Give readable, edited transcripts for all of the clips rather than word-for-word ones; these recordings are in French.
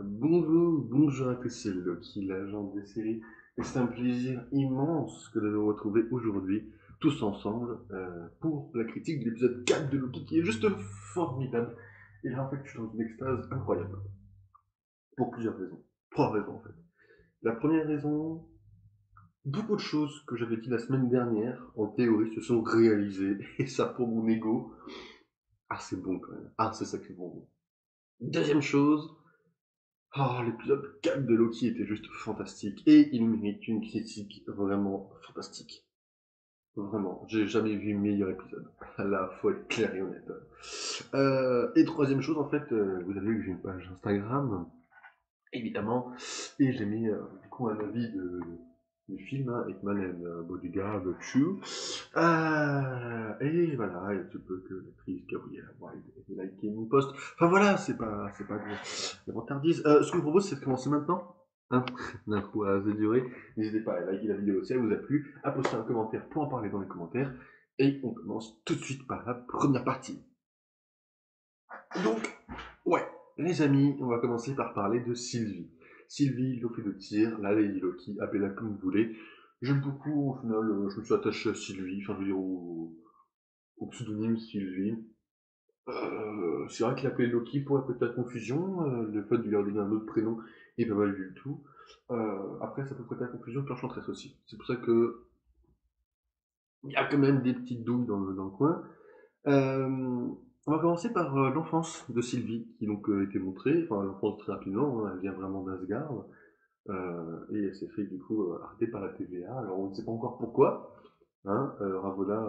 Bonjour à tous, c'est Loki, l'agent des séries. Et c'est un plaisir immense que de nous retrouver aujourd'hui, tous ensemble, pour la critique de l'épisode 4 de Loki, qui est juste formidable. Et là, en fait, je suis dans une extase incroyable, pour plusieurs raisons. Trois raisons, en fait. La première raison, beaucoup de choses que j'avais dit la semaine dernière, en théorie, se sont réalisées. Et ça, pour mon ego, ah, c'est bon quand même. Ah, c'est sacrément bon. Deuxième chose, ah, l'épisode 4 de Loki était juste fantastique et il mérite une critique vraiment fantastique. Vraiment, j'ai jamais vu meilleur épisode. Là, faut être clair et honnête. Et troisième chose, en fait, vous avez vu que j'ai une page Instagram, évidemment, et j'ai mis du coup un avis du film, hein, Hitman and Bodyguard 2. Et voilà, il se peut que l'actrice Gabriella Wilde ait liké mon post. Enfin voilà, c'est pas de vantardise. Ce que je vous propose, c'est de commencer maintenant. Hein, d'un coup à durer. N'hésitez pas à liker la vidéo si elle vous a plu, à poster un commentaire pour en parler dans les commentaires. Et on commence tout de suite par la première partie. Donc, ouais, les amis, on va commencer par parler de Sylvie. Sylvie, Loki de tir, la Lady Loki, appelez-la comme vous voulez. J'aime beaucoup, au final, je me suis attaché à Sylvie, enfin, je veux dire, au pseudonyme Sylvie. C'est vrai que l'appeler Loki pourrait prêter à confusion, le fait de lui donner un autre prénom est pas mal du tout. Après, ça peut prêter à confusion pour l'enchantresse aussi. C'est pour ça que il y a quand même des petites douilles dans le coin. On va commencer par l'enfance de Sylvie, qui donc était montrée, enfin l'enfance très rapidement, hein, elle vient vraiment d'Asgard, et elle s'est fait du coup arrêter par la TVA, alors on ne sait pas encore pourquoi, hein, Ravonna,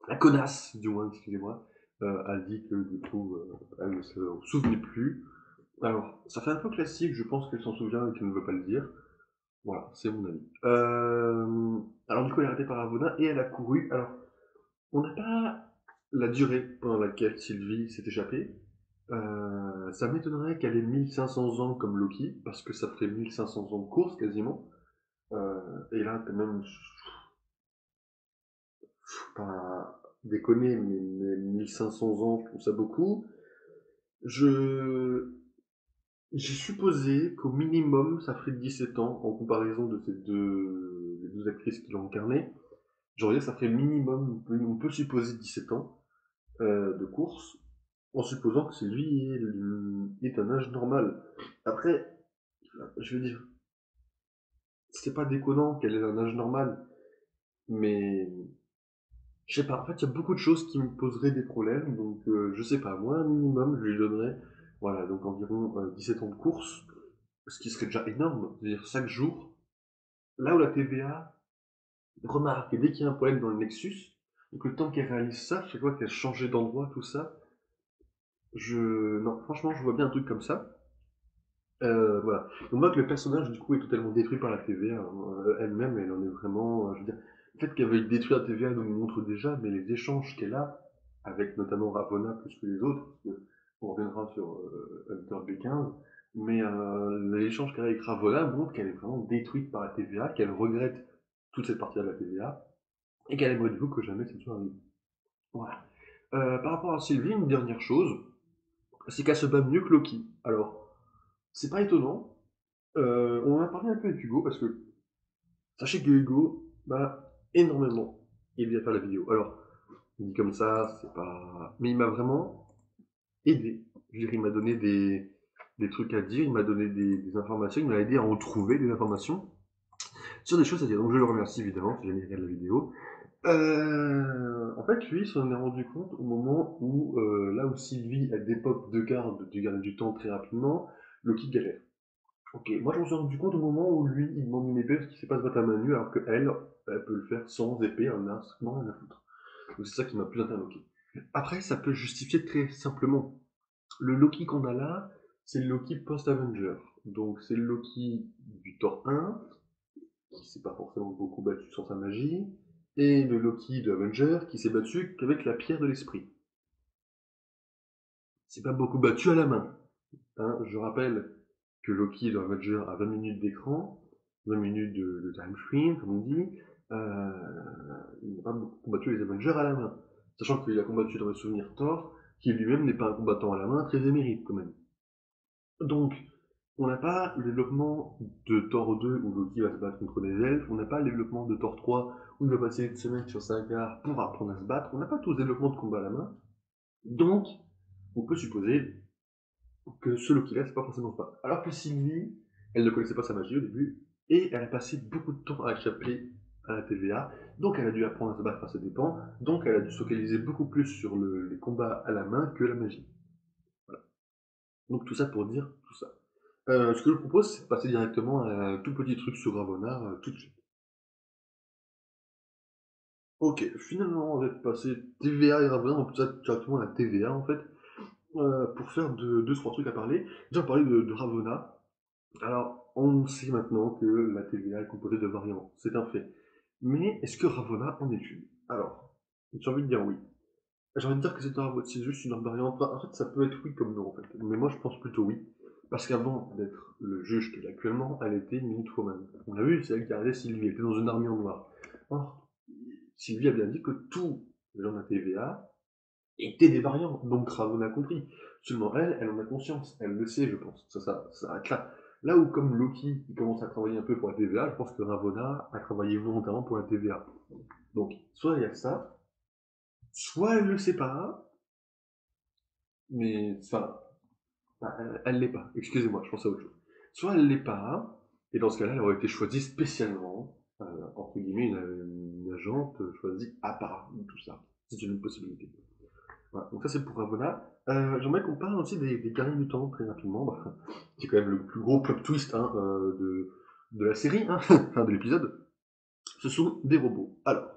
la connasse du moins, excusez-moi, a dit que du coup elle ne se souvenait plus. Alors, ça fait un peu classique, je pense qu'elle s'en souvient et qu'elle ne veut pas le dire. Voilà, c'est mon avis. Alors du coup elle est arrêtée par Ravonna et elle a couru, alors on n'a pas la durée pendant laquelle Sylvie s'est échappée. Ça m'étonnerait qu'elle ait 1500 ans comme Loki, parce que ça ferait 1500 ans de course quasiment. Et là, quand même, pas déconner, mais 1500 ans, je trouve ça beaucoup. Je J'ai supposé qu'au minimum, ça ferait 17 ans, en comparaison de les deux actrices qui l'ont incarné. J'aurais dit que ça ferait minimum, on peut supposer 17 ans de course, en supposant que Sylvie est un âge normal. Après, je veux dire, c'est pas déconnant qu'elle ait un âge normal, mais je sais pas, en fait, il y a beaucoup de choses qui me poseraient des problèmes, donc je sais pas, moi, un minimum, je lui donnerais, voilà, donc environ 17 ans de course, ce qui serait déjà énorme, c'est-à-dire chaque jour, là où la TVA remarque, dès qu'il y a un problème dans le Nexus, donc le temps qu'elle réalise ça, chaque fois qu'elle changeait d'endroit, tout ça, non, franchement, je vois bien un truc comme ça. Voilà. On voit que le personnage, du coup, est totalement détruit par la TVA. Elle-même, elle en est vraiment. Je veux dire, le fait qu'elle veuille détruire la TVA nous le montre déjà, mais les échanges qu'elle a, avec notamment Ravonna plus que les autres, parce que on reviendra sur Hunter B15, mais l'échange qu'elle a avec Ravonna montre qu'elle est vraiment détruite par la TVA, qu'elle regrette toute cette partie de la TVA, et qu'elle aimerait du coup que jamais ça ne soit arrivé. Voilà. Par rapport à Sylvie, une dernière chose, c'est qu'elle se bat mieux que Loki. Alors, c'est pas étonnant, on en a parlé un peu avec Hugo parce que sachez que Hugo m'a énormément aidé à faire la vidéo. Alors, dit comme ça, c'est pas. Mais il m'a vraiment aidé. Je veux dire, il m'a donné des trucs à dire, il m'a donné des informations, il m'a aidé à en trouver des informations sur des choses à dire. Donc je le remercie évidemment si jamais il regarde la vidéo. En fait, lui, il s'en est rendu compte au moment où, là où Sylvie, elle dépop de garde, de garder du temps très rapidement, Loki galère. Ok, moi je me suis rendu compte au moment où lui il demande une épée parce qu'il sait pas se battre à main nue alors que elle peut le faire sans épée, en a strictement rien à foutre. Donc c'est ça qui m'a plus interloqué. Après, ça peut justifier très simplement. Le Loki qu'on a là, c'est le Loki post-Avenger. Donc c'est le Loki du Thor 1, qui s'est pas forcément beaucoup battu sans sa magie, et le Loki de Avenger qui s'est battu qu'avec la pierre de l'esprit. C'est pas beaucoup battu à la main. Hein. Je rappelle que Loki dans Avenger a 20 minutes d'écran, 20 minutes de time screen, comme on dit. Euh, il n'a pas beaucoup combattu les Avengers à la main. Sachant qu'il a combattu dans mes souvenirs Thor, qui lui-même n'est pas un combattant à la main très émérite quand même. Donc, on n'a pas le développement de Thor 2 où Loki va se battre contre des elfes, on n'a pas le développement de Thor 3 où il va passer une semaine sur sa gare pour apprendre à se battre, on n'a pas tout ce développement de combat à la main. Donc, on peut supposer que ce Loki-là, c'est pas forcément ça. Alors que Sylvie, elle ne connaissait pas sa magie au début, et elle a passé beaucoup de temps à échapper à la TVA, donc elle a dû apprendre à se battre à ses dépens, donc elle a dû se focaliser beaucoup plus sur les combats à la main que la magie. Voilà. Donc tout ça pour dire tout ça. Ce que je vous propose, c'est de passer directement à un tout petit truc sur Ravonna tout de suite. Ok, finalement, on va passer TVA et Ravonna, on peut passer directement à la TVA en fait, pour faire deux, trois trucs à parler. Déjà, parler de Ravonna. Alors, on sait maintenant que la TVA est composée de variants, c'est un fait. Mais est-ce que Ravonna en est une? Alors, j'ai envie de dire oui. J'ai envie de dire que c'est juste une variante. Enfin, en fait, ça peut être oui comme non, en fait. Mais moi, je pense plutôt oui. Parce qu'avant d'être le juge qu'elle est actuellement, elle était Minute Woman. On l'a vu, c'est elle qui a arrêté Sylvie, elle était dans une armée en noir. Or, Sylvie a bien dit que tous les gens de la TVA étaient des variants, donc Ravonna a compris. Seulement elle, elle en a conscience, elle le sait, je pense. Ça arrête là. Là où, comme Loki, il commence à travailler un peu pour la TVA, je pense que Ravonna a travaillé volontairement pour la TVA. Donc, soit il y a ça, soit elle le sait pas, mais enfin, elle l'est pas. Excusez-moi, je pense à autre chose. Soit elle l'est pas, et dans ce cas-là, elle aurait été choisie spécialement, entre guillemets, une agente choisie à part de tout ça. C'est une possibilité. Voilà, donc ça c'est pour Ravonna. J'aimerais qu'on parle aussi des Gardiens du Temps très rapidement, bah, qui est quand même le plus gros plot twist hein, de la série, hein, enfin de l'épisode. Ce sont des robots. Alors,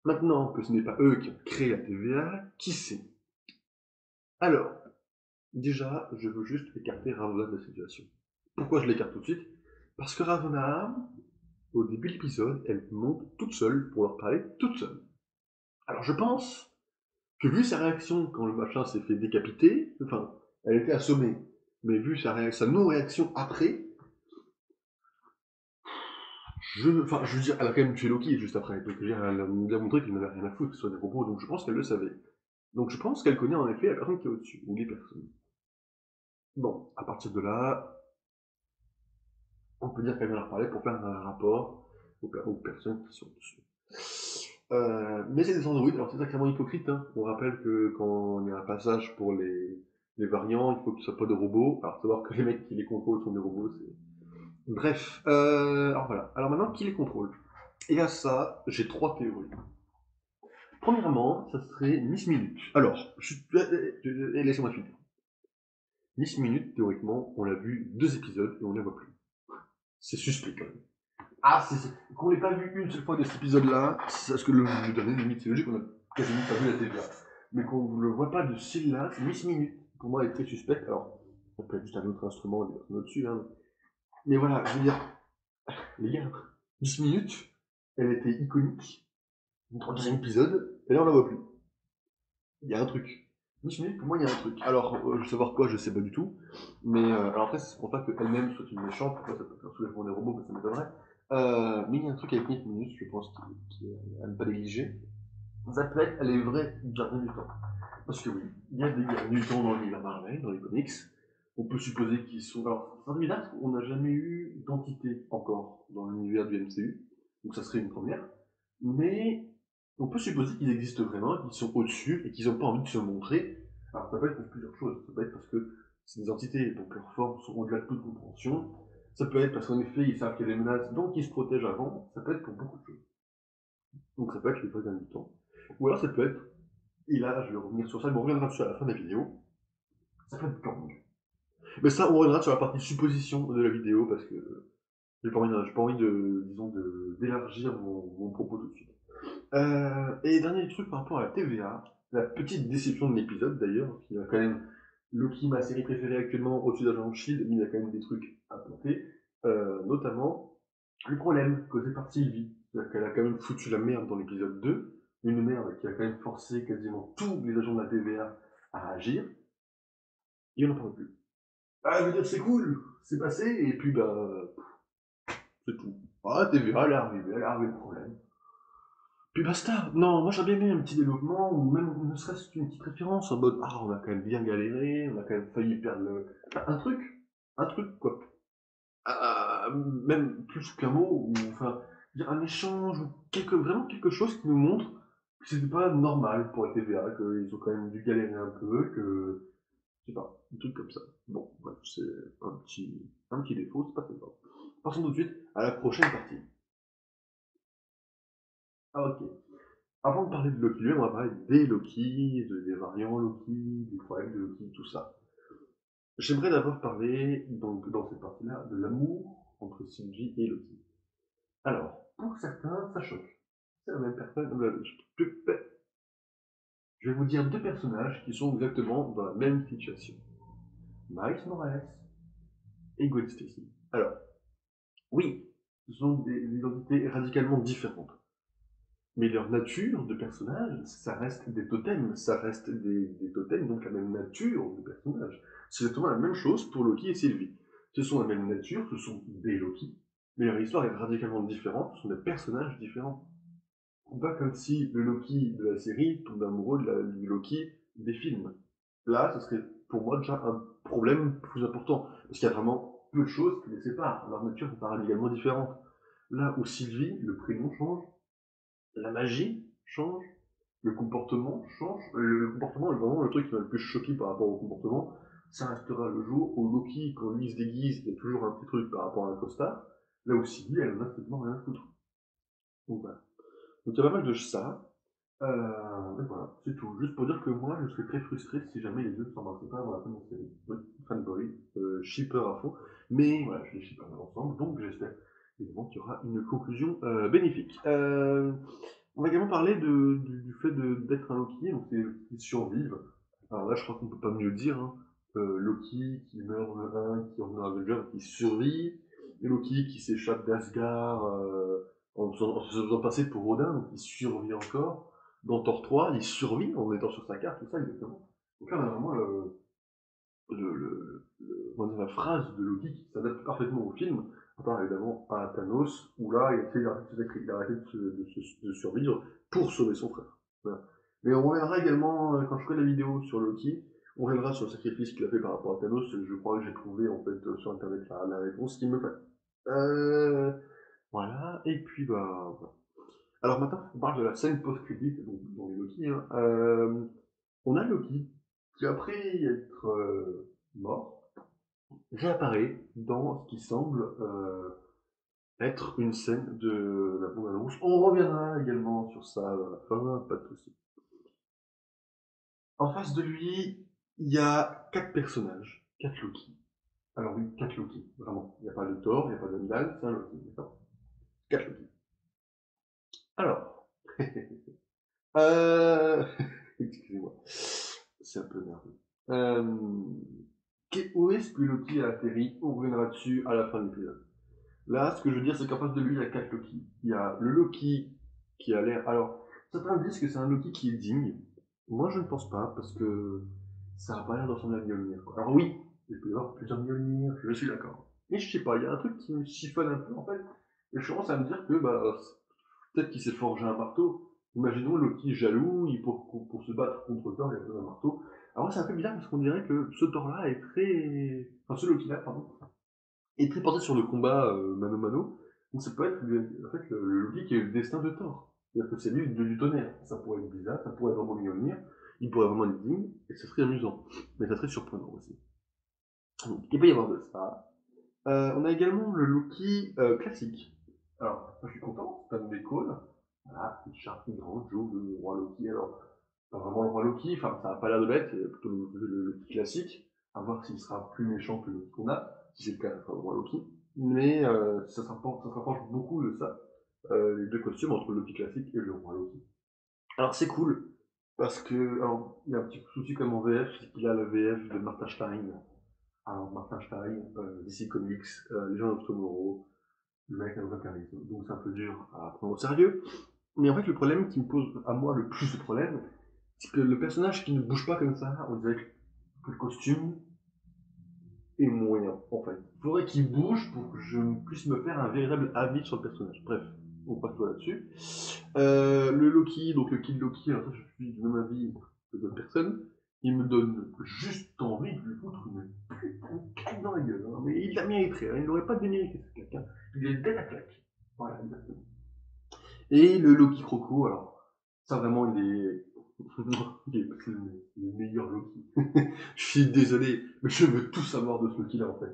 maintenant que ce n'est pas eux qui ont créé la TVA, qui c'est? Alors, déjà, je veux juste écarter Ravonna de la situation. Pourquoi je l'écarte tout de suite? Parce que Ravonna, au début de l'épisode, elle monte toute seule pour leur parler toute seule. Alors je pense que vu sa réaction quand le machin s'est fait décapiter, enfin, elle était assommée, mais vu sa non-réaction après, enfin, je veux dire, elle a quand même tué Loki juste après, donc elle a montré qu'elle n'avait rien à foutre, que ce soit des robots, donc je pense qu'elle le savait. Donc je pense qu'elle connaît en effet la personne qui est au-dessus, ou les personnes. Bon, à partir de là, on peut dire qu'elle vient leur parler pour faire un rapport aux personnes qui sont dessus. Mais c'est des androïdes, alors c'est sacrément hypocrite. Hein. On rappelle que quand il y a un passage pour les variants, il faut que ce soit pas de robots. Alors savoir que les mecs qui les contrôlent sont des robots, c'est... Bref, alors voilà. Alors maintenant, qui les contrôle? Et à ça, j'ai trois théories. Premièrement, ça serait Miss Minute. Alors, laissez-moi finir. Miss Minute, théoriquement, on l'a vu 2 épisodes et on ne la voit plus. C'est suspect quand même. Ah, qu'on l'ait pas vu une seule fois de cet épisode-là, c'est parce que le dernier, limite, c'est logique, on a quasiment pas vu la TVA. Mais qu'on ne le voit pas de celle-là, c'est Miss Minute. Pour moi, elle est très suspecte. Alors, ça peut être juste un autre instrument, des personnes au-dessus, hein. Mais voilà, je veux dire, les gars, Miss Minute, elle était iconique dans le deuxième épisode, et là, on la voit plus. Il y a un truc. Miss Minute, pour moi, il y a un truc. Alors, savoir quoi, je sais pas du tout. Mais, alors après, c'est pour pas qu'elle-même soit une méchante, pourquoi ça peut faire soulèvement des robots, ça m'étonnerait. Mais il y a un truc avec Miss Minute, je pense, qui est à ne pas négliger. Ça peut être les vrais gardiens du temps. Parce que oui, il y a des gardiens du temps dans l'univers Marvel, dans les comics. On peut supposer qu'ils sont. Alors, c'est bizarre parce qu'on n'a jamais eu d'entité encore dans l'univers du MCU. Donc ça serait une première. Mais on peut supposer qu'ils existent vraiment, qu'ils sont au-dessus et qu'ils n'ont pas envie de se montrer. Alors ça peut être pour plusieurs choses. Ça peut être parce que c'est des entités, donc leurs formes sont au-delà de toute compréhension. Ça peut être parce qu'en effet, ils savent qu'il y a des menaces, donc ils se protègent avant. Ça peut être pour beaucoup de choses. Donc ça peut être les vrais gardiens du temps. Ou alors ça peut être, et là je vais revenir sur ça, mais on reviendra dessus à la fin de la vidéo, ça peut être Kang. Mais ça, on reviendra sur la partie supposition de la vidéo parce que j'ai pas envie de, disons, d'élargir mon propos tout de suite. Et dernier truc par rapport à la TVA, la petite déception de l'épisode d'ailleurs, qui a quand même Loki, ma série préférée actuellement, au-dessus d'Agent Shield, mais il y a quand même des trucs à porter, notamment le problème causé par Sylvie. C'est-à-dire qu'elle a quand même foutu la merde dans l'épisode 2, une merde qui a quand même forcé quasiment tous les agents de la TVA à agir, et on n'en parle plus. Ah, je veux dire, c'est cool, c'est passé, et puis bah, c'est tout. Ah, TVA, elle est arrivée le problème. Puis basta. Non, moi j'aurais bien aimé un petit développement, ou même ne serait-ce qu'une petite référence en mode ah, on a quand même bien galéré, on a quand même failli perdre le. Enfin, un truc quoi. Même plus qu'un mot, ou enfin, je veux dire, un échange, ou vraiment quelque chose qui nous montre que c'était pas normal pour la TVA, qu'ils ont quand même dû galérer un peu, que. Je sais pas, un truc comme ça. Bon, bref, c'est un petit défaut, c'est pas très grave. Passons tout de suite à la prochaine partie. Ah, ok. Avant de parler de Loki lui-même, on va parler des Loki, des variants Loki, des problèmes de Loki, tout ça. J'aimerais d'abord parler, donc, dans cette partie-là, de l'amour entre Sylvie et Loki. Alors, pour certains, ça choque. C'est la même personne. Je vais vous dire deux personnages qui sont exactement dans la même situation. Miles Morales et Gwen Stacy. Alors, oui, ce sont des identités radicalement différentes. Mais leur nature de personnage, ça reste des totems, ça reste des totems, donc la même nature de personnage. C'est exactement la même chose pour Loki et Sylvie. Ce sont la même nature, ce sont des Loki, mais leur histoire est radicalement différente, ce sont des personnages différents. Pas comme si le Loki de la série tombe amoureux du Loki des films. Là, ce serait pour moi déjà un problème plus important, parce qu'il y a vraiment peu de choses qui les séparent. Leur nature est radicalement différente. Là où Sylvie, le prénom change, la magie change, le comportement change. Le comportement est vraiment le truc qui m'a le plus choqué par rapport au comportement. Ça restera le jour où Loki, quand lui se déguise, il y a toujours un petit truc par rapport à un costard. Là où Sylvie, elle en a strictement rien à foutre. Donc voilà. Donc il y a pas mal de ça. Et voilà, c'est tout. Juste pour dire que moi, je serais très frustré si jamais les deux ne s'embrassaient pas avant la fin de la série. Oui, fanboy, shipper à fond. Mais voilà, je les shipper ensemble, donc j'espère évidemment qu'il y aura une conclusion bénéfique. On va également parler du fait d'être un Loki, donc c'est qu'ils survivent. Alors là, je crois qu'on peut pas mieux dire. Hein. Loki qui meurt dans le 1, qui revient dans Avengers, qui survit. Et Loki qui s'échappe d'Asgard en se faisant passer pour Odin, donc il survit encore. Dans Thor 3, il survit en étant sur sa carte, tout ça exactement. Donc là, on a vraiment on va dire la phrase de Loki qui s'adapte parfaitement au film, à part évidemment à Thanos, où là, il a arrêté de survivre pour sauver son frère. Voilà. Mais on reviendra également, quand je ferai la vidéo sur Loki, on reviendra sur le sacrifice qu'il a fait par rapport à Thanos. Je crois que j'ai trouvé en fait sur internet la réponse qu'il me fait. Voilà, et puis bah. Voilà. Alors maintenant, on parle de la scène post-crédit dans les Loki. Hein. On a Loki qui, après être mort, réapparaît dans ce qui semble être une scène de la bande-annonce. On reviendra également sur ça à la fin, pas de soucis. En face de lui, il y a quatre personnages, quatre Loki. Alors oui, quatre Loki, vraiment. Il n'y a pas de Thor, il n'y a pas d'Heimdall, c'est un Loki, d'accord. Quatre Loki. Alors, euh... excusez-moi, c'est un peu nerveux. Où est-ce que Loki a atterri? On reviendra dessus à la fin de l'épisode. Là, ce que je veux dire, c'est qu'en face de lui, il y a quatre Loki. Il y a le Loki qui a l'air. Alors, certains disent que c'est un Loki qui est digne. Moi, je ne pense pas, parce que ça n'a pas l'air de ressembler à Mjolnir. Quoi. Alors, oui, il peut y avoir plusieurs Mjolnir, je suis d'accord. Mais je sais pas, il y a un truc qui me chiffonne un peu, en fait. Et je commence à me dire que, bah, peut-être qu'il s'est forgé un marteau. Imaginons Loki jaloux, pour se battre contre Thor, il a besoin d'un marteau. Alors, c'est un peu bizarre parce qu'on dirait que ce Thor-là est très. Enfin, ce Loki-là, pardon, est très porté sur le combat mano mano. Donc ça peut être en fait, le Loki qui est le destin de Thor. C'est-à-dire que c'est lui du tonnerre. Ça pourrait être bizarre, ça pourrait être vraiment Mjolnir, il pourrait vraiment être digne, et ça serait amusant. Mais ça serait surprenant aussi. Donc, il peut y avoir de ça. On a également le Loki classique. Alors, moi je suis content, c'est un de mes calls. Voilà, Richard Grand joue le roi Loki. Alors, pas vraiment le roi Loki, enfin ça n'a pas l'air de l'être, c'est plutôt le Loki classique. À voir s'il sera plus méchant que le Loki qu'on a. Si c'est le cas, ça sera le roi Loki. Mais ça se rapproche beaucoup de ça, les deux costumes entre le Loki classique et le roi Loki. Alors c'est cool, parce que, alors, il y a un petit souci comme en VF, c'est qu'il a la VF de Martin Stein. Alors Martin Stein, DC Comics, Legend of Tomorrow, le mec n'a aucun charisme, donc c'est un peu dur à prendre au sérieux. Mais en fait, le problème qui me pose à moi le plus de problème, c'est que le personnage qui ne bouge pas comme ça, on dirait que le costume est moyen, en fait. Il faudrait qu'il bouge pour que je puisse me faire un véritable avis sur le personnage. Bref, on passe toi là-dessus. Le Loki, donc le Kill Loki, alors ça je suis du même avis que d'autres personnes, il me donne juste envie de lui foutre une putain de claque dans la gueule. Hein. Mais il l'a mérité, hein. Il n'aurait pas démérité ce quelqu'un. Il est dès la claque. Voilà, exactement. Et le Loki Croco, alors, ça vraiment il est. Il est le meilleur Loki. Je suis désolé, mais je veux tout savoir de ce Loki-là en fait.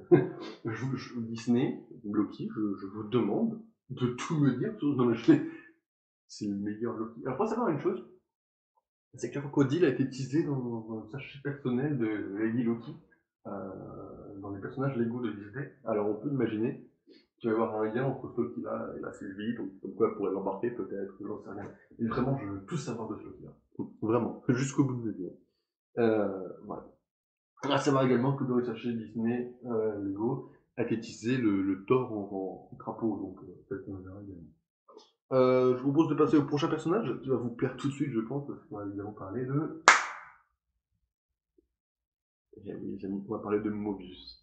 Disney, Loki, je vous demande de tout me dire. Non, mais c'est le meilleur Loki. Alors, faut savoir une chose, c'est que le crocodile a été teasé dans le sachet personnel de Lady Loki, dans les personnages Lego de Disney. Alors, on peut imaginer qu'il va y avoir un lien entre ce Loki-là et la Sylvie, donc comme quoi elle pourrait l'embarquer peut-être, j'en sais rien. Et vraiment, je veux tout savoir de ce Loki-là. Vraiment, jusqu'au bout de ma vie. Voilà. À savoir également que dans les sachets Disney Lego a été teasé le Thor en crapaud, donc peut-être qu'on verra également. Je vous propose de passer au prochain personnage qui va vous plaire tout de suite, je pense, parce qu'on va évidemment parler de. Eh oui, les amis, on va parler de Mobius.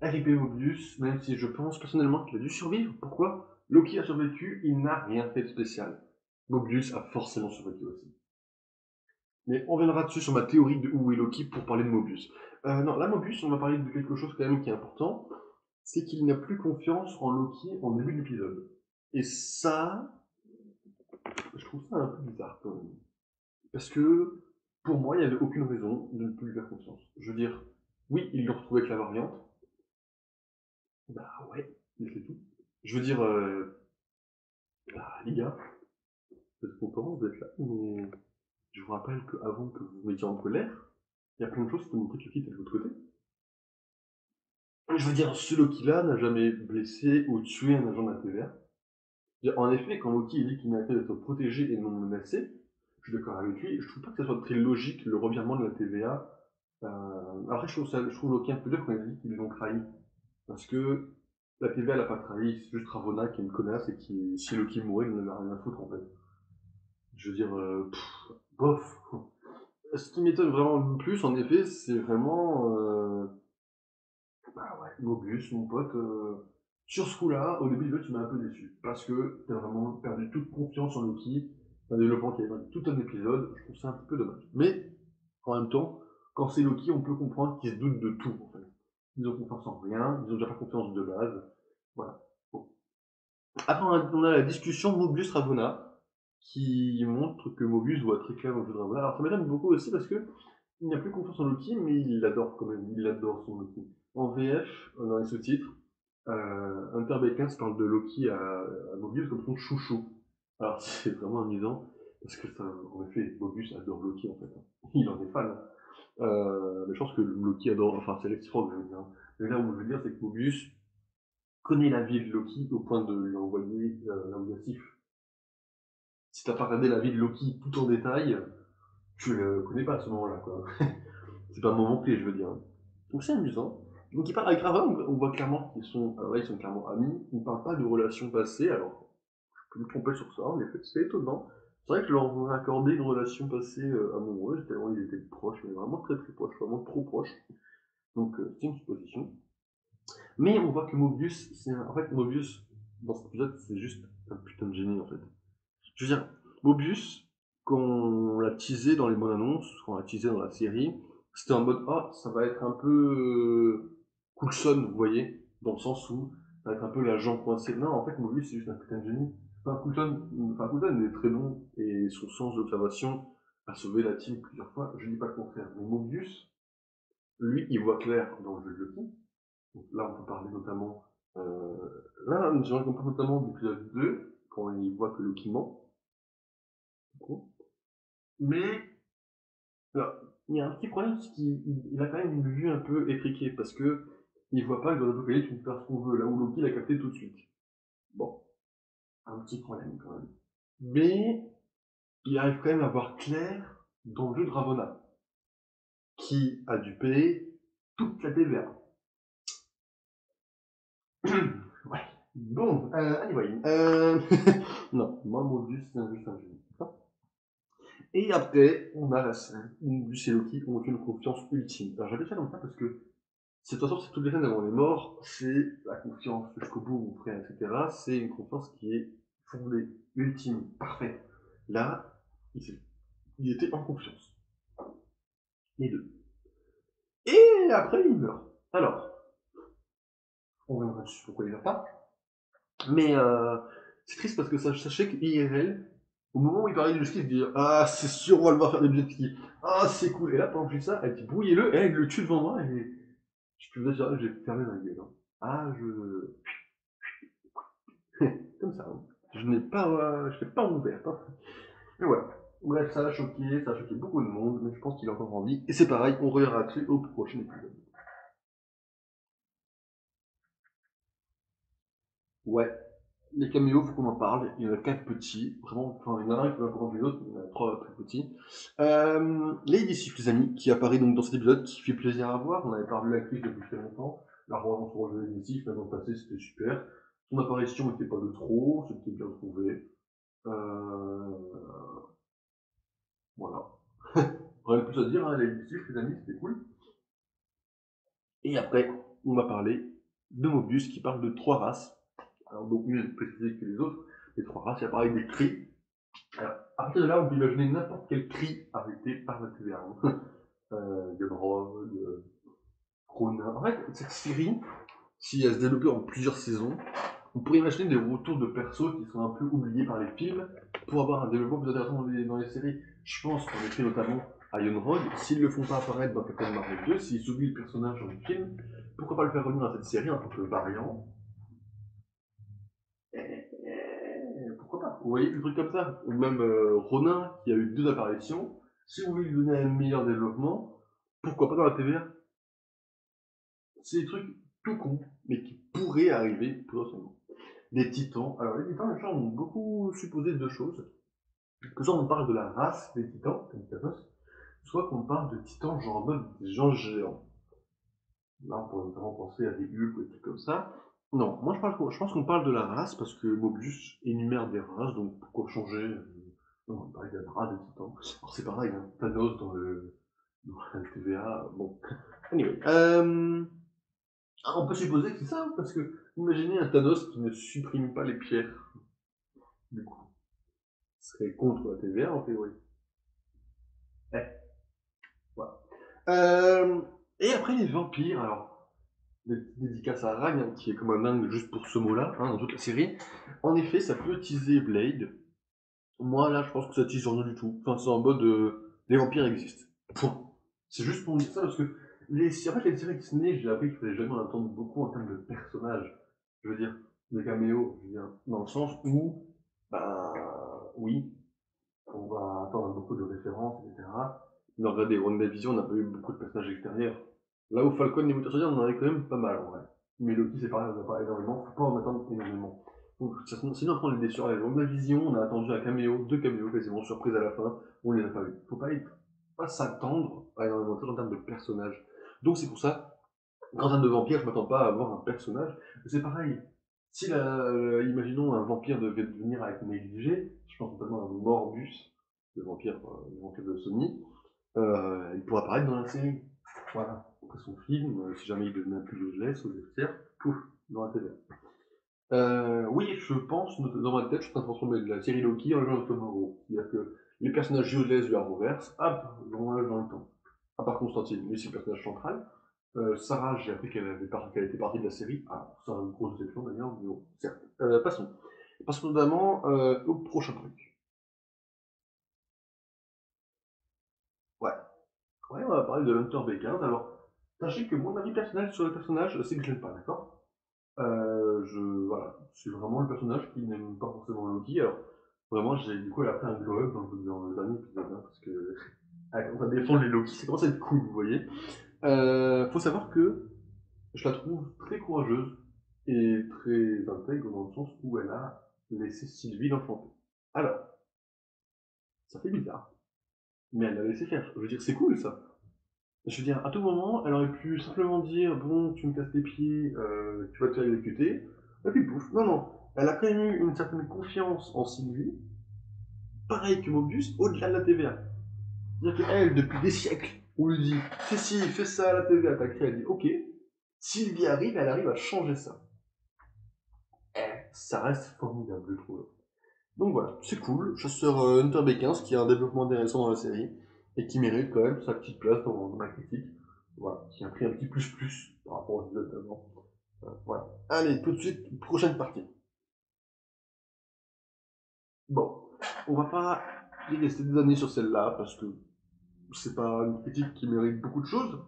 RIP Mobius, même si je pense personnellement qu'il a dû survivre. Pourquoi? Loki a survécu, il n'a rien fait de spécial. Mobius a forcément survécu aussi. Mais on reviendra dessus sur ma théorie de où est Loki pour parler de Mobius. Non, là, Mobius, on va parler de quelque chose quand même qui est important, c'est qu'il n'a plus confiance en Loki en début de l'épisode. Et ça, je trouve ça un peu bizarre quand même. Parce que, pour moi, il n'y avait aucune raison de ne plus lui faire confiance. Je veux dire, oui, il le retrouvait avec la variante. Bah ouais, mais c'est tout. Je veux dire, les gars, vous êtes contents, vous êtes là, mais je vous rappelle qu'avant que vous vous mettiez en colère, il y a plein de choses qui montraient que le kit est de votre côté. Je veux dire, ce Loki-là n'a jamais blessé ou tué un agent de la TVA. En effet, quand Loki dit qu'il méritait d'être protégé et non menacé, je suis d'accord avec lui, je trouve pas que ça soit très logique le revirement de la TVA. Après, je trouve Loki un peu dur quand il dit qu'ils l'ont trahi. Parce que la TVA l'a pas trahi, c'est juste Ravonna qui est une connasse et qui, si Loki mourait, il n'en avait rien à foutre en fait. Je veux dire, bof. Ce qui m'étonne vraiment le plus, en effet, c'est vraiment bah ouais, Mobius, mon pote. Sur ce coup-là, au début du jeu, tu m'as un peu déçu. Parce que t'as vraiment perdu toute confiance en Loki, un développement qui avait pris tout un épisode. Je trouve ça un petit peu dommage. Mais, en même temps, quand c'est Loki, on peut comprendre qu'ils se doutent de tout, en fait. Ils ont confiance en rien, ils ont déjà pas confiance de base. Voilà. Bon. Après, on a la discussion Mobius-Ravonna, qui montre que Mobius voit très clair dans le jeu de Ravonna. Alors, ça m'étonne beaucoup aussi parce que il n'a plus confiance en Loki, mais il l'adore quand même. Il adore son Loki. En VF, dans les sous-titres, Hunter Beckens parle de Loki à Mobius comme son chouchou. Alors c'est vraiment amusant, parce que ça, en effet, Mobius adore Loki en fait. Il en est fan. Mais je pense que Loki adore, enfin c'est réciproque, je veux dire. Mais là où je veux dire, c'est que Mobius connaît la vie de Loki au point de lui envoyer l'envoyatif. Si t'as pas regardé la vie de Loki tout en détail, tu le connais pas à ce moment-là, quoi. C'est pas un moment clé, je veux dire. Donc c'est amusant. Donc ils parlent avec Raven, on voit clairement qu'ils sont, alors là, ils sont clairement amis. Ils ne parlent pas de relations passées, alors je peux me tromper sur ça, en effet, c'est étonnant. C'est vrai que je leur aurais accordé une relation passée amoureuse, tellement ils étaient proches, mais vraiment très très proches, vraiment trop proches. Donc c'est une supposition. Mais on voit que Mobius, en fait, Mobius, dans cet épisode, c'est juste un putain de génie en fait. Je veux dire, Mobius, quand on l'a teasé dans les bonnes annonces, quand on l'a teasé dans la série, c'était en mode ah, ça va être un peu Coulson, vous voyez, dans le sens où ça va être un peu l'agent coincé. Non, en fait, Mobius, c'est juste un putain de génie. Coulson, il est très bon et son sens d'observation a sauvé la team plusieurs fois. Je dis pas le contraire. Mais Mobius, lui, il voit clair dans le jeu de Loki. Donc là, on peut parler notamment. Là, j'aimerais qu'on parle notamment de l'épisode 2, quand il voit que Loki ment. Mais alors, il y a un petit problème, c'est qu'il a quand même une vue un peu étriquée, parce que il voit pas que dans l'apocalypse, on peut faire ce qu'on veut, là où Loki l'a capté tout de suite. Bon, un petit problème quand même. Mais il arrive quand même à voir clair dans le jeu de Ravonna, qui a dû payer toute la TVA. Ouais. Bon, anyway. Non, moi, Mobius, c'est juste un génie. Et après, on a la scène où Mobius et Loki ont une confiance ultime. Alors j'avais fait comme ça parce que de toute façon, c'est toutes les scènes avant les morts, c'est la confiance jusqu'au bout, mon frère, etc. C'est une confiance qui est fondée, ultime, parfaite. Là, il était en confiance. Les deux. Et après, il meurt. Alors, on reviendra dessus pourquoi il meurt pas. Mais c'est triste parce que sachez qu'IRL, au moment où il parlait de jet ski, il dit ah, c'est sûr, on va le voir faire des jet ski. Ah, c'est cool. Et là, pendant que je dis ça, elle dit brouillez-le, et elle le tue devant moi. Et je peux vous assurer que j'ai fermé ma gueule. Hein. Ah, comme ça. Hein. Je n'ai pas ouvert. Hein. Et voilà. Bref, ça a choqué beaucoup de monde, mais je pense qu'il est encore en vie. Et c'est pareil, on reviendra dessus au prochain épisode. Ouais, les caméos, faut qu'on en parle. Il y en a 4 petits, vraiment, enfin, il y en a un qui va prendre les autres, mais il y en a 3 très petits. Lady Sif, les amis, qui apparaît donc dans cet épisode, qui fait plaisir à voir. On n'avait pas vu l'actrice depuis très longtemps. La revoir sur le Lady Sif, l'année passée, c'était super. Son apparition n'était pas de trop, c'était bien trouvé. Euh, voilà. Rien de plus à dire, hein, Lady Sif, les amis, c'était cool. Et après, on va parler de Mobius, qui parle de 3 races. Alors, donc, mieux préciser que les autres. Les 3 races, il y a pareil des cris. Alors, à partir de là, on peut imaginer n'importe quel cri arrêté par la TVA. Gumroad, Ronin. En fait, cette série, si elle se développait en plusieurs saisons, on pourrait imaginer des retours de persos qui sont un peu oubliés par les films pour avoir un développement plus intéressant dans les séries. Je pense en effet notamment à Ironrod. S'ils ne le font pas apparaître dans Captain Marvel 2, s'ils oublient le personnage dans le film, pourquoi pas le faire revenir dans cette série en tant que variant. Pourquoi pas? Vous voyez, des trucs comme ça. Ou même Ronin, qui a eu 2 apparitions. Si vous voulez lui donner un meilleur développement, pourquoi pas dans la TVA? C'est des trucs tout cons, mais qui pourraient arriver potentiellement. Des titans. Alors, les titans, les gens ont beaucoup supposé 2 choses. Que soit on parle de la race des titans, comme Thanos, soit qu'on parle de titans, genre en mode des gens géants. Là, on pourrait notamment penser à des Hulk ou des trucs comme ça. Non, moi je pense qu'on parle de la race parce que Mobius énumère des races, donc pourquoi changer non, on parle de la race des titans. Alors c'est pareil, hein, Thanos dans la TVA, bon. Anyway, on peut supposer que c'est ça, parce que imaginez un Thanos qui ne supprime pas les pierres, du coup. Ce serait contre la TVA en théorie. Eh, voilà. Et après les vampires, alors, dédicace à Ragn, hein, qui est comme un dingue juste pour ce mot-là, hein, dans toute la série. En effet, ça peut teaser Blade. Moi, là, je pense que ça tease rien du tout. Enfin, c'est en mode les vampires existent. Point. C'est juste pour dire ça parce que en fait, les séries Disney, j'ai appris qu'il fallait jamais en attendre beaucoup en termes de personnages. Je veux dire, des caméos, je veux dire, dans le sens où, bah, oui, on va attendre beaucoup de références, etc. Mais regardez, WandaVision, on n'a pas eu beaucoup de personnages extérieurs. Là où Falcon et Winter Soldier, on en avait quand même pas mal, en vrai. Mais Loki, c'est pareil, on n'a pas énormément. Faut pas en attendre énormément. Donc, sinon, on prend les déçus. WandaVision, on a attendu un caméo, 2 caméos quasiment surprise à la fin. On les a pas eu. Faut pas s'attendre à énormément de choses en termes de personnages. Donc, c'est pour ça, en termes de vampire, je m'attends pas à avoir un personnage. C'est pareil. Si, imaginons, un vampire devait devenir avec négligé, je pense notamment à Morbus, le vampire de Sony, il pourra apparaître dans la série. Voilà. Après son film, si jamais il devenait un plus useless ou vestiaire, pouf, dans la TV. Oui, je pense, dans ma tête, je suis en train de transformer la série Loki en genre de Tomorrow. C'est-à-dire que les personnages useless du Arrowverse, hop, voyage dans le temps. À part Constantine, lui c'est le personnage central. Sarah, j'ai appris qu'elle était partie de la série. Ah, c'est une grosse déception d'ailleurs, mais bon, certes. Passons. Passons notamment au prochain truc. Ouais. Ouais, on va parler de l'Hunter B15. Alors, sachez que mon avis personnel sur le personnage, c'est que je l'aime pas, d'accord? Voilà, c'est vraiment le personnage qui n'aime pas forcément Loki. Alors, vraiment, du coup, elle a fait un glow-up dans le dernier épisode, hein, parce que elle commence à défendre les Loki, ça commence à être cool, vous voyez. Faut savoir que je la trouve très courageuse et très intègre dans le sens où elle a laissé Sylvie l'enchanter. Alors, ça fait bizarre, mais elle l'a laissé faire. Je veux dire, c'est cool ça. Je veux dire, à tout moment, elle aurait pu simplement dire bon, tu me casses les pieds, tu vas te faire exécuter, et puis pouf. Non, non. Elle a quand même eu une certaine confiance en Sylvie, pareil que Mobius, au-delà de la TVA. C'est-à-dire qu'elle, depuis des siècles, on lui dit fais ci, fais ça à la TVA, t'as créé, elle dit ok. Sylvie arrive, elle arrive à changer ça. Ça reste formidable, je trouve. Donc voilà, c'est cool. Chasseur Hunter B15 qui a un développement intéressant dans la série et qui mérite quand même sa petite place dans ma critique. Voilà, qui a pris un petit plus par rapport aux épisodes d'avant. Voilà. Allez, tout de suite, prochaine partie. Bon, on va pas y rester des années sur celle-là parce que c'est pas une critique qui mérite beaucoup de choses.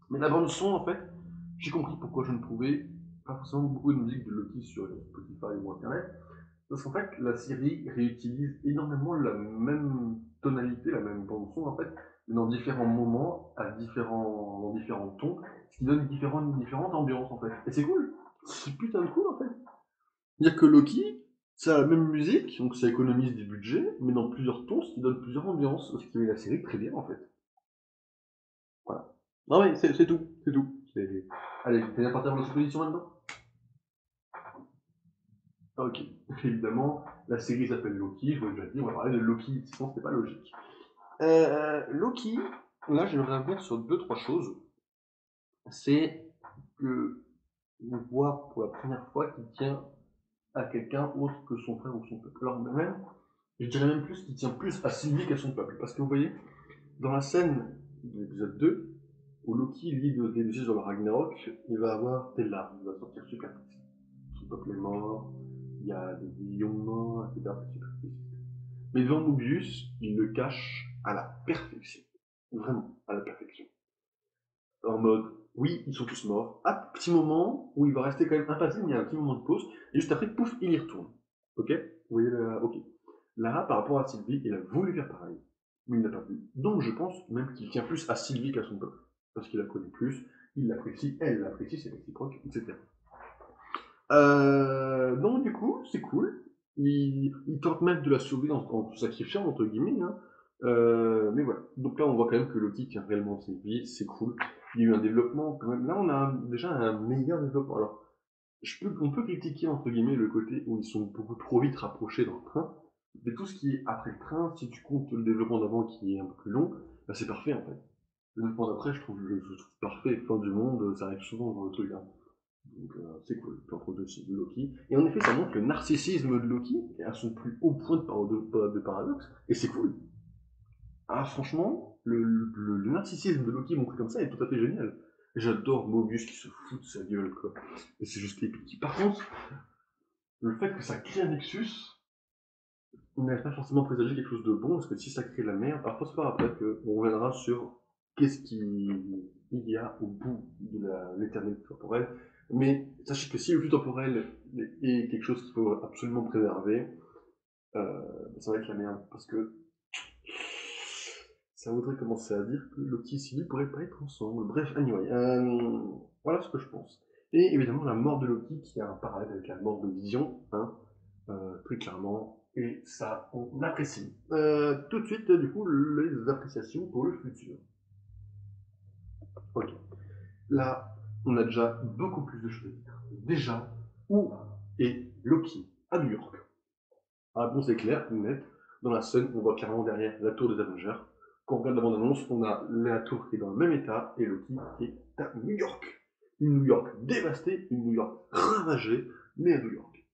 Mais la bande son, en fait, j'ai compris pourquoi je ne trouvais pas forcément beaucoup de musique de Loki sur Spotify ou Internet. Parce qu'en fait, la série réutilise énormément la même tonalité, la même bande son, en fait, mais dans différents moments, dans différents tons, ce qui donne différentes ambiances, en fait. Et c'est cool. C'est putain de cool, en fait. Il n'y a que Loki, ça a la même musique, donc ça économise du budget, mais dans plusieurs tons, ce qui donne plusieurs ambiances, ce qui met la série très bien, en fait. Voilà. Non mais c'est tout, c'est tout. Allez, t'es bien parti dans la supposition maintenant. Ok. Évidemment, la série s'appelle Loki, je vous l'ai déjà dit, on va parler de Loki, sinon c'était pas logique. Loki, là j'aimerais revenir sur deux, trois choses. C'est que on voit pour la première fois qu'il tient à quelqu'un autre que son frère ou son peuple. Alors même, je dirais même plus qu'il tient plus à Sylvie qu'à son peuple. Parce que vous voyez, dans la scène de l'épisode 2, où Loki lit des dieux sur le Ragnarok, il va avoir des larmes, il va sortir super triste. Son peuple est mort, il y a des millions de morts, etc. C'est super triste. Mais devant Mobius, il le cache à la perfection. Vraiment, à la perfection. En mode, oui, ils sont tous morts. À petit moment où il va rester quand même impassible, il y a un petit moment de pause, et juste après, pouf, il y retourne. Ok. Vous voyez là, ok. Là, par rapport à Sylvie, il a voulu faire pareil, mais il n'a pas pu. Donc je pense même qu'il tient plus à Sylvie qu'à son peuple, parce qu'il la connaît plus, il l'apprécie, elle l'apprécie, c'est réciproque, etc. Donc du coup, c'est cool. Il tente même de la sauver en se sacrifiant, entre guillemets. Hein. Mais voilà. Donc là, on voit quand même que Loki tient réellement ses vies, c'est cool. Il y a eu un développement quand même. Là, on a déjà un meilleur développement. Alors, on peut critiquer, entre guillemets, le côté où ils sont beaucoup trop vite rapprochés dans le train. Mais tout ce qui est après le train, si tu comptes le développement d'avant qui est un peu plus long, bah, c'est parfait en fait. Le développement d'après, je trouve parfait. Fin du monde, ça arrive souvent dans le truc. Hein. Donc c'est cool, entre deux, c'est de Loki. Et en effet, ça montre le narcissisme de Loki à son plus haut point de paradoxe. Et c'est cool. Ah, franchement, le narcissisme de Loki montré comme ça est tout à fait génial. J'adore Mobius qui se fout de sa gueule, quoi. Et c'est juste épique. Par contre, le fait que ça crée un Nexus, on n'avait pas forcément présagé quelque chose de bon, parce que si ça crée de la merde, alors faut se faire après qu'on reviendra sur qu'est-ce qu'il y a au bout de l'éternité temporelle. Mais sachez que si le flux temporel est quelque chose qu'il faut absolument préserver, ça va être la merde, parce que ça voudrait commencer à dire que Loki et Sylvie pourraient pas être ensemble. Bref, anyway, voilà ce que je pense. Et évidemment la mort de Loki qui a un parallèle avec la mort de Vision, hein, très clairement, et ça, on apprécie. Tout de suite, du coup, les appréciations pour le futur. Ok. Là, on a déjà beaucoup plus de choses à dire. Déjà, où est Loki? À New York. Ah bon, c'est clair, net. Dans la scène, on voit clairement derrière la tour des Avengers. Quand on regarde la bande-annonce, on a la tour qui est dans le même état et Loki qui est à New York. Une New York dévastée, une New York ravagée, mais à New York.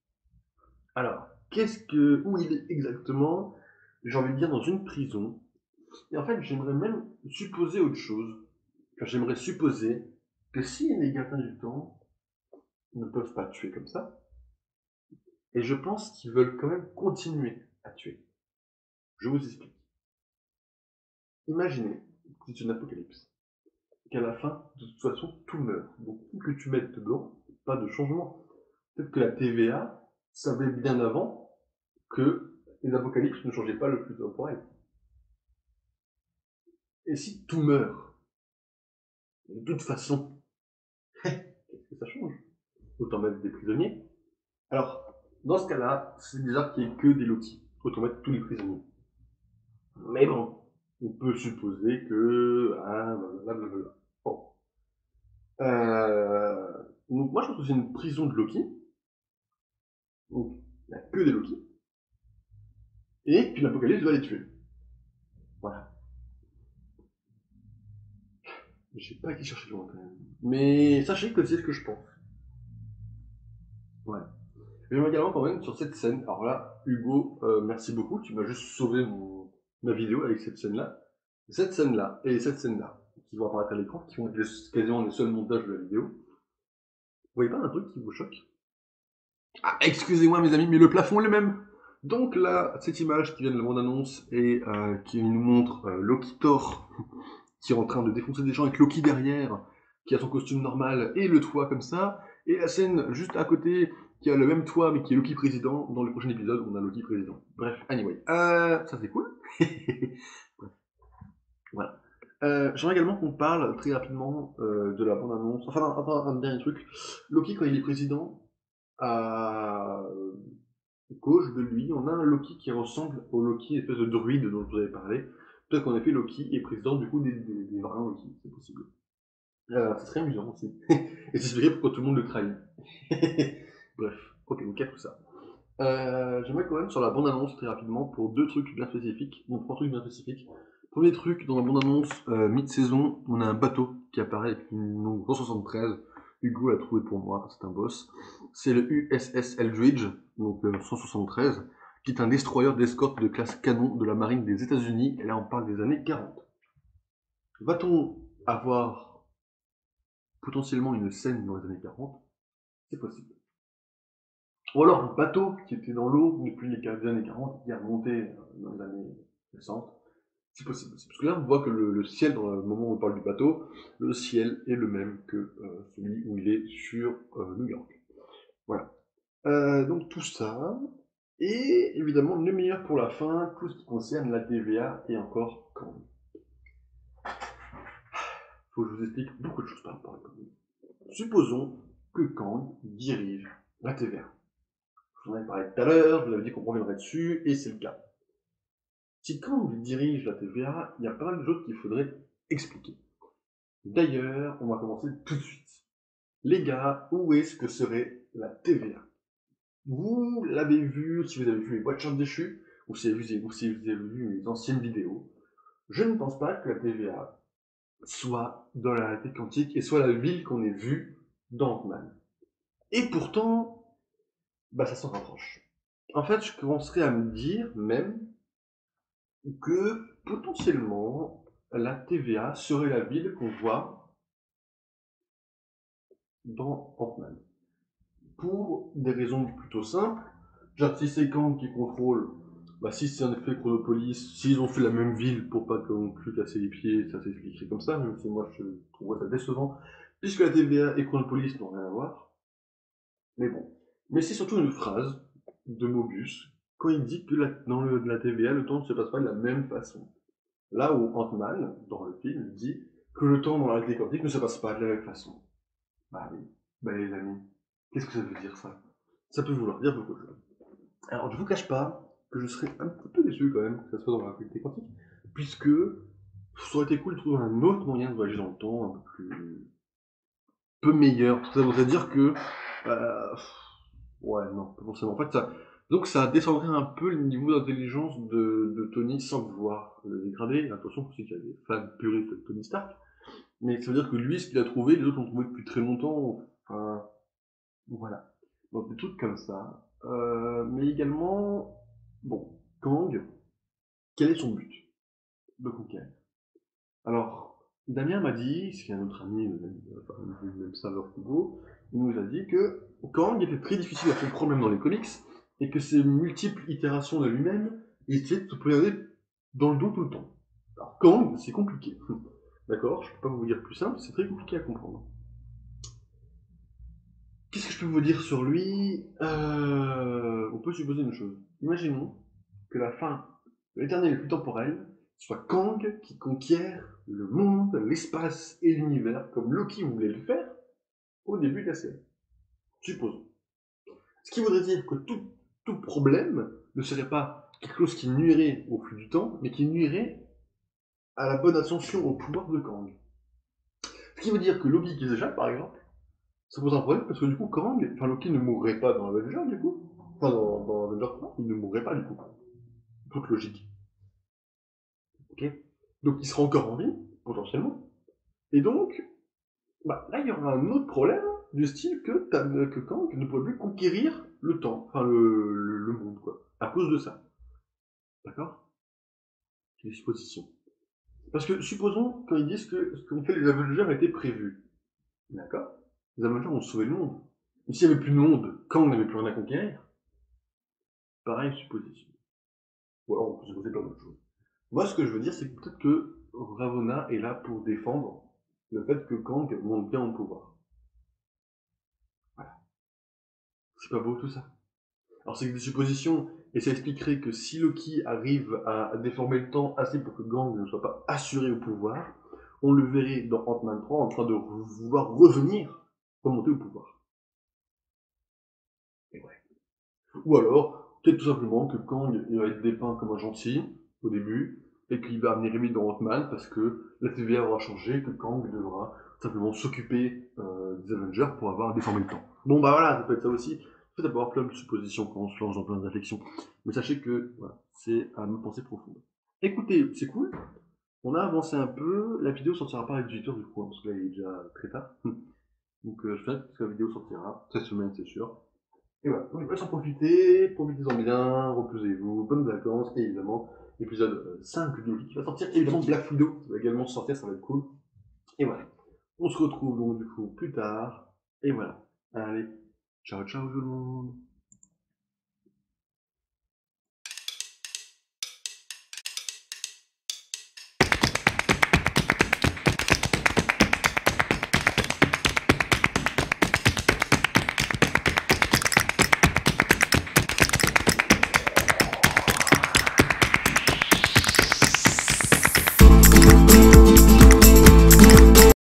Alors, où il est exactement? J'ai envie de dire dans une prison. Et en fait, j'aimerais même supposer autre chose. J'aimerais supposer que si les gardiens du temps ne peuvent pas tuer comme ça, et je pense qu'ils veulent quand même continuer à tuer. Je vous explique. Imaginez, c'est une apocalypse, qu'à la fin, de toute façon, tout meurt. Donc, où que tu mettes dedans, pas de changement. Peut-être que la TVA savait bien avant que les apocalypses ne changeaient pas le flux temporel. Et si tout meurt, de toute façon, qu'est-ce que ça change? Autant mettre des prisonniers. Alors, dans ce cas-là, c'est bizarre qu'il n'y ait que des Loki. Autant mettre tous les prisonniers. Mais bon, on peut supposer que... Ah, blablabla. Bon. Donc moi, je pense que c'est une prison de Loki. Donc, il n'y a que des Loki. Et puis l'Apocalypse va les tuer. Voilà. J'ai pas été chercher loin quand même. Mais sachez que c'est ce que je pense. Ouais. J'aimerais également quand même sur cette scène. Alors là, Hugo, merci beaucoup, tu m'as juste sauvé ma vidéo avec cette scène-là. Cette scène-là et cette scène-là, qui vont apparaître à l'écran, qui vont être quasiment les seuls montages de la vidéo. Vous voyez pas un truc qui vous choque? Ah, excusez-moi mes amis, mais le plafond est le même. Donc là, cette image qui vient de la bande-annonce et qui nous montre Loki Thor qui est en train de défoncer des gens avec Loki derrière, qui a son costume normal et le toit comme ça, et la scène juste à côté qui a le même toit mais qui est Loki président. Dans le prochain épisode, on a Loki président. Bref, anyway, ça c'est cool. Bref, voilà. J'aimerais également qu'on parle très rapidement de la bande-annonce. Enfin, un dernier truc. Loki, quand il est président, à gauche de lui, on a un Loki qui ressemble au Loki, espèce de druide dont je vous avais parlé. Peut-être qu'en effet, Loki est président du coup des vrais Loki, c'est possible. C'est très amusant aussi. Et c'est expliqué pourquoi tout le monde le trahit. Bref, ok, donc il y a tout ça. J'aimerais quand même sur la bande-annonce très rapidement pour deux trucs bien spécifiques, donc trois trucs bien spécifiques. Premier truc, dans la bande-annonce mid-saison, on a un bateau qui apparaît avec une nom 173. Hugo l'a trouvé pour moi, c'est un boss. C'est le USS Eldridge, donc 173, qui est un destroyer d'escorte de classe canon de la marine des États-Unis. Et là, on parle des années 40. Va-t-on avoir potentiellement une scène dans les années 40? C'est possible. Ou alors un bateau qui était dans l'eau depuis les années 40 qui est remonté dans les années 60. C'est possible aussi. Parce que là, on voit que le ciel, dans le moment où on parle du bateau, le ciel est le même que celui où il est sur New York. Voilà. Donc tout ça. Et évidemment, le meilleur pour la fin, tout ce qui concerne la TVA et encore Kang. Faut que je vous explique beaucoup de choses par rapport à Kang. Supposons que Kang dirige la TVA. Je vous en avais parlé tout à l'heure, je vous avais dit qu'on reviendrait dessus, et c'est le cas. Si Kang dirige la TVA, il y a pas mal de choses qu'il faudrait expliquer. D'ailleurs, on va commencer tout de suite. Les gars, où est-ce que serait la TVA? Vous l'avez vu, si vous avez vu les Watchers déchus, ou si vous avez vu les anciennes vidéos, je ne pense pas que la TVA soit dans la réalité quantique et soit la ville qu'on ait vue dans Ant-Man. Et pourtant, bah ça s'en rapproche. En fait, je commencerais à me dire même que potentiellement la TVA serait la ville qu'on voit dans Ant-Man. Pour des raisons plutôt simples. Genre, si c'est Kang qui contrôle, bah si c'est en effet Chronopolis, s'ils ont fait la même ville pour pas qu'on puisse casser les pieds, ça s'expliquerait comme ça, même si moi je trouverais ça décevant, puisque la TVA et Chronopolis n'ont rien à voir. Mais bon. Mais c'est surtout une phrase de Mobius quand il dit que dans la TVA, le temps ne se passe pas de la même façon. Là où Ant-Man, dans le film, dit que le temps dans la réalité quantique ne se passe pas de la même façon. Bah oui. Bah les amis, qu'est-ce que ça veut dire ça? Ça peut vouloir dire beaucoup de choses. Alors je vous cache pas que je serais un petit peu déçu quand même que ça soit dans la réalité quantique, puisque ça aurait été cool de trouver un autre moyen de voyager dans le temps, un peu meilleur. Ça voudrait dire que euh, ouais, non, pas forcément. En fait, donc ça descendrait un peu le niveau d'intelligence de Tony sans vouloir le dégrader. Attention, je sais qu'il y a des fans puristes de Tony Stark, mais ça veut dire que lui, ce qu'il a trouvé, les autres l'ont trouvé depuis très longtemps. Enfin, voilà. Donc des trucs comme ça. Mais également, bon, Kang, quel est son but de conquête? Alors, Damien m'a dit, c'est un autre ami, enfin, même saveur Hugo, il nous a dit que Kang était très difficile à comprendre même dans les comics, et que ses multiples itérations de lui-même essayaient de se regarder dans le dos tout le temps. Alors, Kang, c'est compliqué. D'accord, je peux pas vous dire plus simple, c'est très compliqué à comprendre. Qu'est-ce que je peux vous dire sur lui? On peut supposer une chose. Imaginons que la fin de l'éternel et plus temporel soit Kang qui conquiert le monde, l'espace et l'univers comme Loki voulait le faire au début de la série. Supposons. Ce qui voudrait dire que tout problème ne serait pas quelque chose qui nuirait au flux du temps, mais qui nuirait à la bonne ascension au pouvoir de Kang. Ce qui veut dire que Loki qui s'échappe, par exemple, ça pose un problème parce que du coup, Loki ne mourrait pas dans Avenger, du coup. Enfin, dans Avenger 3, il ne mourrait pas, du coup. Toute logique. Ok. Donc, il sera encore en vie, potentiellement. Et donc, bah, là, il y aura un autre problème du style que Kang ne pourrait plus conquérir le temps, enfin le monde, quoi. À cause de ça. D'accord? C'est des suppositions. Parce que supposons, quand ils disent que ce qu'ont fait les Avengers était prévu. D'accord? Les Avengers ont sauvé le monde. Mais s'il n'y avait plus de monde, Kang n'avait plus rien à conquérir. Pareil, supposition. Ou alors on peut supposer plein d'autres choses. Moi, ce que je veux dire, c'est que peut-être que Ravonna est là pour défendre le fait que Kang monte bien au pouvoir. Voilà. C'est pas beau tout ça. Alors c'est que des suppositions, et ça expliquerait que si Loki arrive à déformer le temps assez pour que Kang ne soit pas assuré au pouvoir, on le verrait dans Ant-Man 3 en train de vouloir revenir, remonter au pouvoir. Et ouais. Ou alors, peut-être tout simplement que Kang il va être dépeint comme un gentil au début, et qu'il va venir vite dans Ant-Man parce que la TVA aura changé, que Kang devra simplement s'occuper des Avengers pour avoir déformé le temps. Bon bah voilà, ça peut être ça aussi. En fait, ça peut avoir plein de suppositions quand on se lance dans plein de réflexions. Mais sachez que voilà, c'est à me penser profonde. Écoutez, c'est cool. On a avancé un peu. La vidéo sortira pas à 18h du coup, hein, parce que là il est déjà très tard. Donc je fais que la vidéo sortira cette semaine, c'est sûr. Et voilà, donc je vous laisse en profiter, profitez-en bien, reposez-vous, bonnes vacances, et évidemment, l'épisode 5 de Loki qui va sortir, évidemment Black Widow va également sortir, ça va être cool. Et voilà, on se retrouve donc du coup plus tard, et voilà. Allez, ciao ciao tout le monde.